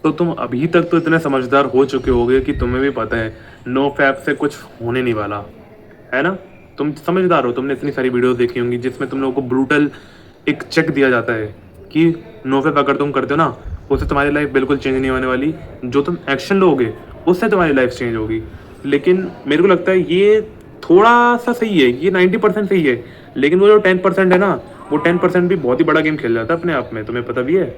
तो तुम अभी तक तो इतने समझदार हो चुके होगे कि तुम्हें भी पता है नो फैप से कुछ होने नहीं वाला, है ना? तुम समझदार हो, तुमने इतनी सारी वीडियोस देखी होंगी जिसमें तुम लोगों को ब्रूटल एक चेक दिया जाता है कि नो फैप अगर तुम करते हो ना, उससे तुम्हारी लाइफ बिल्कुल चेंज नहीं होने वाली। जो तुम एक्शन लोगे उससे तुम्हारी लाइफ चेंज होगी। लेकिन मेरे को लगता है ये थोड़ा सा सही है, ये 90% सही है। लेकिन वो जो 10% है ना, वो 10% भी बहुत ही बड़ा गेम खेल जाता है अपने आप में, तुम्हें पता भी है।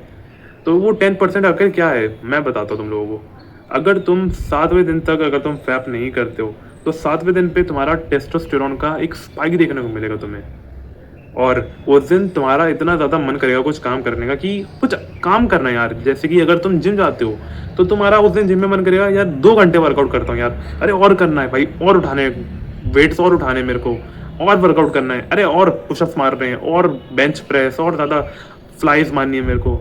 तो वो 10% आखिर क्या है, मैं बताता हूँ तुम लोगों को। अगर तुम 7वें दिन तक अगर तुम फैप नहीं करते हो, तो 7वें दिन पे तुम्हारा टेस्टोस्टेरोन का एक स्पाइक देखने को मिलेगा तुम्हें। और उस दिन तुम्हारा इतना ज़्यादा मन करेगा कुछ काम करने का कि कुछ काम करना है यार। जैसे कि अगर तुम जिम जाते हो तो तुम्हारा उस दिन जिम में मन करेगा यार 2 घंटे वर्कआउट करता हूँ यार, अरे और करना है भाई, और उठाने वेट्स और उठाने मेरे को, और वर्कआउट करना है, अरे और पुशअप्स मार रहे हैं, और बेंच प्रेस और ज़्यादा फ्लाइज मारनी है मेरे को।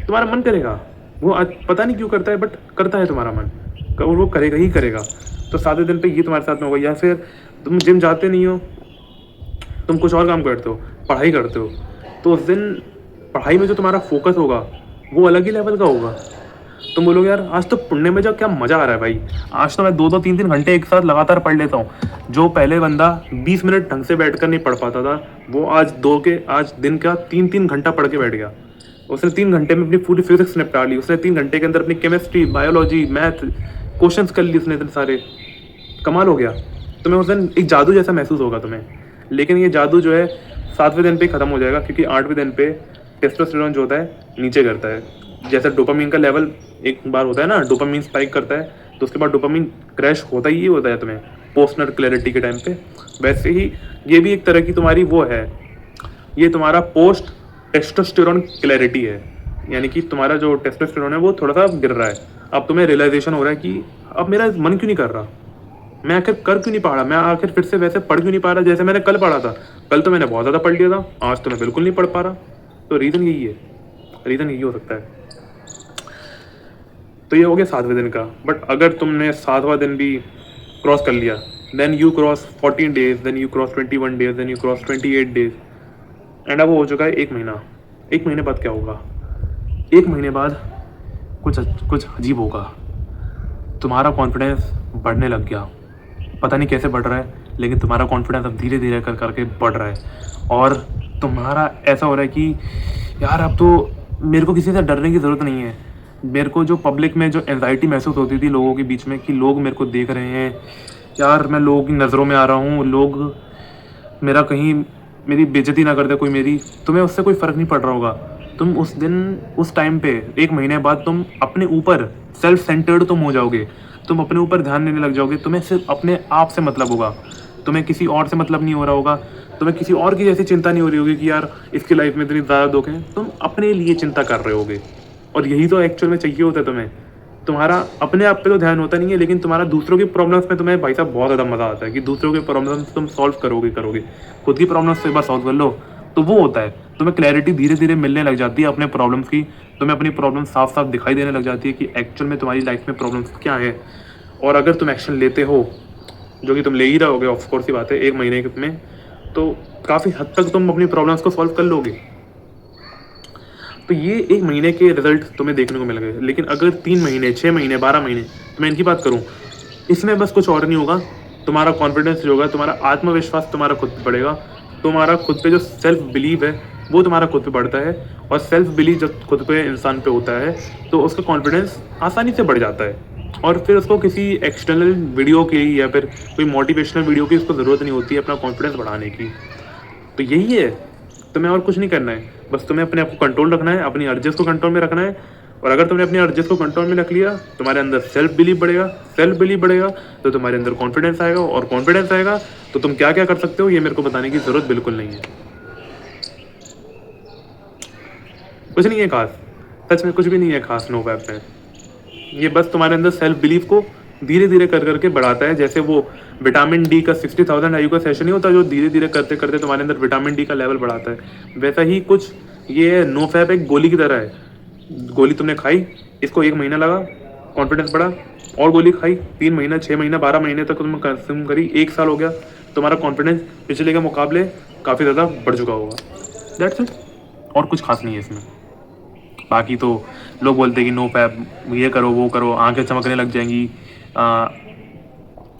तुम्हारा मन करेगा, वो पता नहीं क्यों करता है बट करता है तुम्हारा मन, और वो करेगा ही करेगा। तो 7वें दिन पे ये तुम्हारे साथ में होगा। या फिर तुम जिम जाते नहीं हो, तुम कुछ और काम करते हो, पढ़ाई करते हो, तो उस दिन पढ़ाई में जो तुम्हारा फोकस होगा वो अलग ही लेवल का होगा। तुम बोलोगे यार आज तो पढ़ने में जो क्या मज़ा आ रहा है भाई, आज तो मैं 2-2 3-3 घंटे एक साथ लगातार पढ़ लेता हूँ। जो पहले बंदा 20 मिनट ढंग से बैठकर नहीं पढ़ पाता था, वो आज दिन का 3-3 घंटा पढ़ के बैठ गया। उसने 3 घंटे में अपनी पूरी फिजिक्स निपटा ली, उसने 3 घंटे के अंदर अपनी केमिस्ट्री, बायोलॉजी, मैथ क्वेश्चंस कर ली उसने इतने सारे। कमाल हो गया। तुम्हें उस दिन एक जादू जैसा महसूस होगा तुम्हें। लेकिन ये जादू जो है 7वें दिन पे ख़त्म हो जाएगा, क्योंकि 8वें दिन पे टेस्टोस्टेरोन जो होता है नीचे करता है। जैसे डोपामीन का लेवल एक बार होता है ना, डोपामीन स्पाइक करता है, तो उसके बाद डोपामीन क्रैश होता ही होता है तुम्हें पोस्ट नट क्लैरिटी के टाइम पे। वैसे ही ये भी एक तरह की तुम्हारी वो है, ये तुम्हारा पोस्ट टेस्टोस्टेरोन क्लैरिटी है। यानी कि तुम्हारा जो टेस्टोस्टेरोन है वो थोड़ा सा गिर रहा है। अब तुम्हें रियलाइजेशन हो रहा है कि अब मेरा मन क्यों नहीं कर रहा, मैं आखिर कर क्यों नहीं पा रहा, मैं आखिर फिर से वैसे पढ़ क्यों नहीं पा रहा जैसे मैंने कल पढ़ा था। कल तो मैंने बहुत ज़्यादा पढ़ लिया था, आज तो मैं बिल्कुल नहीं पढ़ पा रहा। तो रीज़न यही है, रीज़न यही हो सकता है। तो ये हो गया 7वें दिन का। बट अगर तुमने 7वां दिन भी क्रॉस कर लिया, then you cross 14 days, then you cross 21 days, then you cross 28 days, and अब वो हो चुका है 1 महीना। 1 महीने बाद क्या होगा? 1 महीने बाद कुछ कुछ अजीब होगा। तुम्हारा कॉन्फिडेंस बढ़ने लग गया, पता नहीं कैसे बढ़ रहा है, लेकिन तुम्हारा कॉन्फिडेंस अब धीरे धीरे कर करके बढ़ रहा है। और तुम्हारा ऐसा हो रहा है कि यार अब तो मेरे को किसी से डरने की ज़रूरत नहीं है। मेरे को जो पब्लिक में जो एंजाइटी महसूस होती थी लोगों के बीच में कि लोग मेरे को देख रहे हैं, यार मैं लोगों की नज़रों में आ रहा हूँ, लोग मेरा कहीं मेरी बेइज्जती ना कर दे कोई मेरी, तुम्हें उससे कोई फ़र्क नहीं पड़ रहा होगा। तुम उस दिन उस टाइम पे 1 महीने बाद तुम अपने ऊपर सेल्फ सेंटर्ड तुम हो जाओगे। तुम अपने ऊपर ध्यान देने लग जाओगे, तुम्हें सिर्फ अपने आप से मतलब होगा, तुम्हें किसी और से मतलब नहीं हो रहा होगा, तुम्हें किसी और की जैसी चिंता नहीं हो रही होगी कि यार इसकी लाइफ में इतनी ज़्यादा दुख है। तुम अपने लिए चिंता कर रहे होगे, और यही तो एक्चुअल में चाहिए होता है तुम्हें। तुम्हारा अपने आप पे तो ध्यान होता नहीं है, लेकिन तुम्हारा दूसरों की प्रॉब्लम्स में तुम्हें भाई साहब बहुत ज़्यादा मज़ा आता है कि दूसरों की प्रॉब्लम्स तुम सॉल्व करोगे। खुद की प्रॉब्लम्स तो एक बार सॉल्व कर लो तो वो होता है, तुम्हें क्लैरिटी धीरे धीरे मिलने लग जाती है अपने प्रॉब्लम्स की। तुम्हें अपनी प्रॉब्लम साफ साफ दिखाई देने लग जाती है कि एक्चुअल में तुम्हारी लाइफ में प्रॉब्लम्स क्या है। और अगर तुम एक्शन लेते हो, जो कि तुम ले ही रहोगे ऑफकोर्स ही बात है 1 महीने में, तो काफ़ी हद तक तुम अपनी प्रॉब्लम्स को सॉल्व कर लोगे। तो ये 1 महीने के रिजल्ट तुम्हें देखने को मिल गए। लेकिन अगर 3 महीने, 6 महीने, 12 महीने, तो मैं इनकी बात करूँ, इसमें बस कुछ और नहीं होगा। तुम्हारा कॉन्फिडेंस जो होगा, तुम्हारा आत्मविश्वास तुम्हारा खुद पे बढ़ेगा, तुम्हारा खुद पे जो सेल्फ बिलीव है वो तुम्हारा खुद पे बढ़ता है। और सेल्फ बिलीव जब खुद पे इंसान पे होता है तो उसका कॉन्फिडेंस आसानी से बढ़ जाता है, और फिर उसको किसी एक्सटर्नल वीडियो की या फिर कोई मोटिवेशनल वीडियो की उसको ज़रूरत नहीं होती है अपना कॉन्फिडेंस बढ़ाने की। तो यही है, तुम्हें और कुछ नहीं करना है, बस तुम्हें अपने आप को कंट्रोल रखना है, अपनी अर्जेस को कंट्रोल में रखना है। और अगर तुमने अपनी अर्जेस को कंट्रोल में रख लिया, तुम्हारे अंदर सेल्फ बिलीव बढ़ेगा, तो तुम्हारे अंदर कॉन्फिडेंस आएगा, और कॉन्फिडेंस आएगा तो तुम क्या क्या कर सकते हो ये मेरे को बताने की ज़रूरत बिल्कुल नहीं है। कुछ नहीं है खास, सच में कुछ भी नहीं है खास नो फैप में। ये बस तुम्हारे अंदर सेल्फ बिलीफ को धीरे धीरे कर करके बढ़ाता है। जैसे वो विटामिन डी का 60,000 IU का सेशन नहीं होता जो धीरे धीरे करते करते तुम्हारे अंदर विटामिन डी का लेवल बढ़ाता है, वैसा ही कुछ ये नो फैप एक गोली की तरह है। गोली तुमने खाई, इसको 1 महीना लगा, कॉन्फिडेंस बढ़ा, और गोली खाई, 3 महीना, 6 महीना, 12 महीने तक तुम कंज्यूम करी, 1 साल हो गया, तुम्हारा कॉन्फिडेंस पिछले के मुकाबले काफ़ी ज़्यादा बढ़ चुका होगा। दैट्स इट, और कुछ खास नहीं है इसमें। बाकी तो लोग बोलते हैं कि नो फैप ये करो वो करो, आंखें चमकने लग जाएंगी,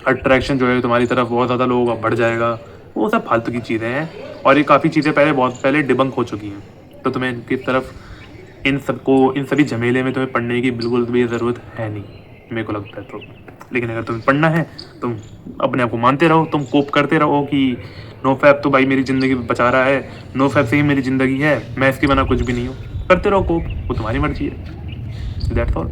अट्रैक्शन जो है तुम्हारी तरफ बहुत ज़्यादा लोगों का बढ़ जाएगा। वो सब फालतू की चीज़ें हैं और ये काफ़ी चीज़ें पहले बहुत पहले डिबंक हो चुकी हैं। तो तुम्हें इनकी तरफ इन सभी झमेले में तुम्हें पढ़ने की बिल्कुल भी ज़रूरत है नहीं, मेरे को लगता है। तो लेकिन अगर तुम्हें पढ़ना है, तुम अपने आप को मानते रहो, तुम कोप करते रहो कि नो फैप तो भाई मेरी ज़िंदगी बचा रहा है, नो फैप से ही मेरी ज़िंदगी है, मैं इसके बिना कुछ भी नहीं हूँ। करते रहो कोप, वो तुम्हारी मर्जी है। That's all.